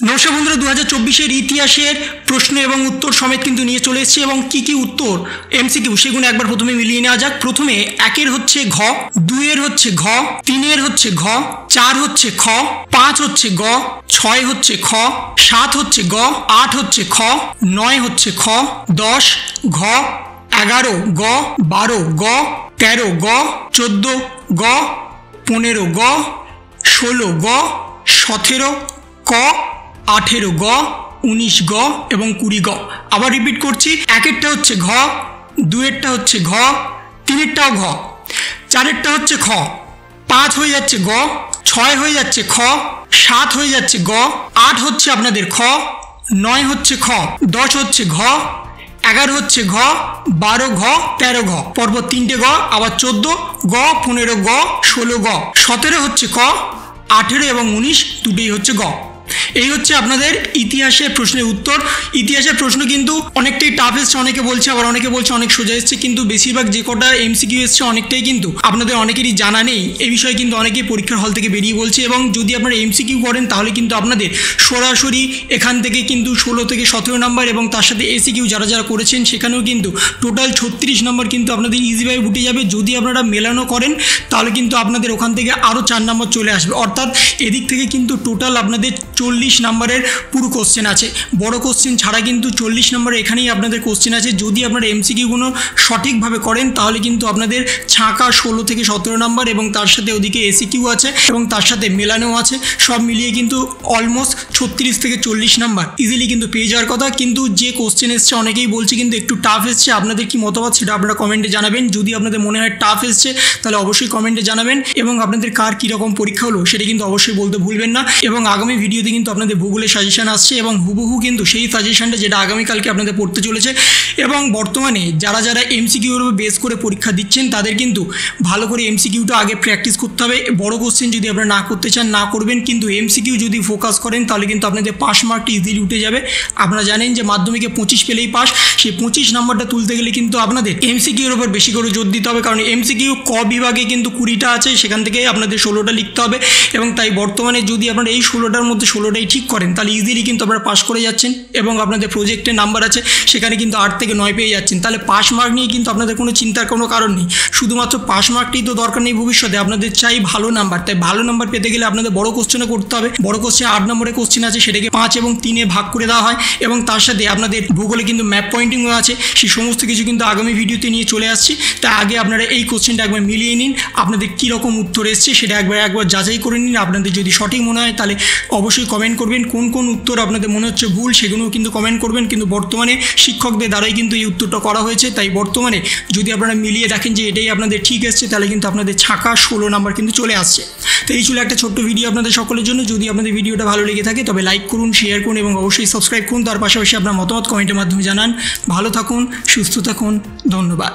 নমস্কার বন্ধুরা, 2024-এর ইতিহাসের প্রশ্ন এবং উত্তর সমেত কিন্তু নিয়ে চলে এসেছি এবং কি উত্তর এমসিকিউ সেগুলো একবার প্রথমে মিলিয়ে নেওয়া যাক। প্রথমে 1-এর হচ্ছে ঘ, 2-এর হচ্ছে ঘ, 3-এর হচ্ছে ঘ, 4 হচ্ছে খ, 5 হচ্ছে গ, 6 হচ্ছে খ, 7 হচ্ছে গ, 8 হচ্ছে খ, 9 হচ্ছে খ, 10 ঘ, 11 গ, 12 গ, 13 গ, 14 গ, 15 গ, 16 গ, 17 ক, 18 গ, 19 গ এবং 20 গ। আবার রিপিট করছি, 1-এরটা হচ্ছে ঘ, 2-এরটা হচ্ছে ঘ, 3-এরটাও ঘ, 4-এরটা হচ্ছে খ, 5 হয়ে যাচ্ছে গ, 6 হয়ে যাচ্ছে খ, 7 হয়ে যাচ্ছে গ, 8 হচ্ছে আপনাদের খ, 9 হচ্ছে খ, 10 হচ্ছে ঘ, 11 হচ্ছে ঘ, 12 ঘ, 13 ঘ, পরপর 3টে গ, আবার 14 গ, 15 গ, 16 গ, 17 হচ্ছে ক, 18 এবং 19 দুটোই হচ্ছে গ। এই হচ্ছে আপনাদের ইতিহাসের প্রশ্নের উত্তর। ইতিহাসের প্রশ্ন কিন্তু অনেকটাই টাফ এসছে, অনেকে বলছে, আবার অনেকে বলছে অনেক সোজা এসছে, কিন্তু বেশিরভাগ যে কটা এমসিকিউ এসছে অনেকটাই কিন্তু আপনাদের অনেকেরই জানা নেই এই বিষয়ে, কিন্তু অনেকেই পরীক্ষার হল থেকে বেরিয়ে বলছে। এবং যদি আপনারা এমসিকিউ করেন তাহলে কিন্তু আপনাদের সরাসরি এখান থেকে কিন্তু 16 থেকে 17 নাম্বার এবং তার সাথে এসিকিউ যারা যারা করেছেন সেখানেও কিন্তু টোটাল 36 নাম্বার কিন্তু আপনাদের ইজিভাবে উঠে যাবে। যদি আপনারা মেলানো করেন তাহলে কিন্তু আপনাদের ওখান থেকে আরও 4 নাম্বার চলে আসবে, অর্থাৎ এদিক থেকে কিন্তু টোটাল আপনাদের 40 নাম্বারের পুরো কোশ্চেন আছে। বড় কোশ্চেন ছাড়া কিন্তু 40 নাম্বারের এখানেই আপনাদের কোশ্চেন আছে। যদি আপনারা এমসিকিউগুলো সঠিকভাবে করেন তাহলে কিন্তু আপনাদের ছাঁকা 16 থেকে 17 নাম্বার এবং তার সাথে ওদিকে এসিকিউ আছে এবং তার সাথে মেলানো আছে, সব মিলিয়ে কিন্তু অলমোস্ট 36 থেকে 40 নাম্বার ইজিলি কিন্তু পেয়ে যাওয়ার কথা। কিন্তু যে কোশ্চেন এসছে অনেকেই বলছে কিন্তু একটু টাফ এসছে, আপনাদের কি মতামত সেটা আপনারা কমেন্টে জানাবেন। যদি আপনাদের মনে হয় টাফ এসছে তাহলে অবশ্যই কমেন্টে জানাবেন এবং আপনাদের কার কীরকম পরীক্ষা হলো সেটা কিন্তু অবশ্যই বলতে ভুলবেন না। এবং আগামী ভিডিওতে কিন্তু আপনাদের ভূগোলের সাজেশন আসছে এবং হুবহু কিন্তু সেই সাজেশনটা যেটা আগামীকালকে আপনাদের পড়তে চলেছে। এবং বর্তমানে যারা যারা এমসিকিউর উপর বেস করে পরীক্ষা দিচ্ছেন তাদের কিন্তু ভালো করে এমসিকিউটা আগে প্র্যাকটিস করতে হবে। বড় কোশ্চেন যদি আপনারা না করতে চান না করবেন, কিন্তু এমসিকিউ যদি ফোকাস করেন তাহলে কিন্তু আপনাদের পাস মার্কটি ইজিলি উঠে যাবে। আপনারা জানেন যে মাধ্যমিকে 25 পেলেই পাস, সেই 25 নাম্বারটা তুলতে গেলে কিন্তু আপনাদের এমসিকিউর উপর বেশি করে জোর দিতে হবে, কারণ এমসিকিউ ক বিভাগে কিন্তু 20টা আছে, সেখান থেকে আপনাদের 16টা লিখতে হবে। এবং তাই বর্তমানে যদি আপনারা এই 16টার মধ্যে 16টাই ঠিক করেন তাহলে ইজিলি কিন্তু আপনারা পাস করে যাচ্ছেন এবং আপনাদের প্রজেক্টের নাম্বার আছে সেখানে কিন্তু 8 থেকে 9 পেয়ে যাচ্ছেন। তাহলে পাস মার্ক নিয়ে কিন্তু আপনাদের কোনো চিন্তার কোনো কারণ নেই, শুধুমাত্র পাস মার্কটি তো দরকার নেই ভবিষ্যতে, আপনাদের চাই ভালো নাম্বার। তাই ভালো নাম্বার পেতে গেলে আপনাদের বড় কোশ্চেনে করতে হবে। বড় কোশ্চেন 8 নম্বরের কোশ্চেন আছে, সেটাকে 5 এবং 3-এ ভাগ করে দেওয়া হয় এবং তার সাথে আপনাদের ভূগোলে কিন্তু ম্যাপ পয়েন্টিংও আছে। সেই সমস্ত কিছু কিন্তু আগামী ভিডিওতে নিয়ে চলে আসছি। তাই আগে আপনারা এই কোশ্চেনটা একবার মিলিয়ে নিন, আপনাদের কীরকম উত্তর এসছে সেটা একবার যাচাই করে নিন। আপনাদের যদি সঠিক মনে হয় তাহলে অবশ্যই কমেন্ট করবেন, কোন কোন উত্তর আপনাদের মনে হচ্ছে ভুল সেগুলোও কিন্তু কমেন্ট করবেন। কিন্তু বর্তমানে শিক্ষকদের দ্বারাই কিন্তু এই উত্তরটা করা হয়েছে, তাই বর্তমানে যদি আপনারা মিলিয়ে দেখেন যে এটাই আপনাদের ঠিক এসছে তাহলে কিন্তু আপনাদের ছাঁকা 16 নাম্বার কিন্তু চলে আসছে। তো এই ছিল একটা ছোট্ট ভিডিও আপনাদের সকলের জন্য। যদি আপনাদের ভিডিওটা ভালো লেগে থাকে তবে লাইক করুন, শেয়ার করুন এবং অবশ্যই সাবস্ক্রাইব করুন। তার পাশাপাশি আপনার মতামত কমেন্টের মাধ্যমে জানান। ভালো থাকুন, সুস্থ থাকুন, ধন্যবাদ।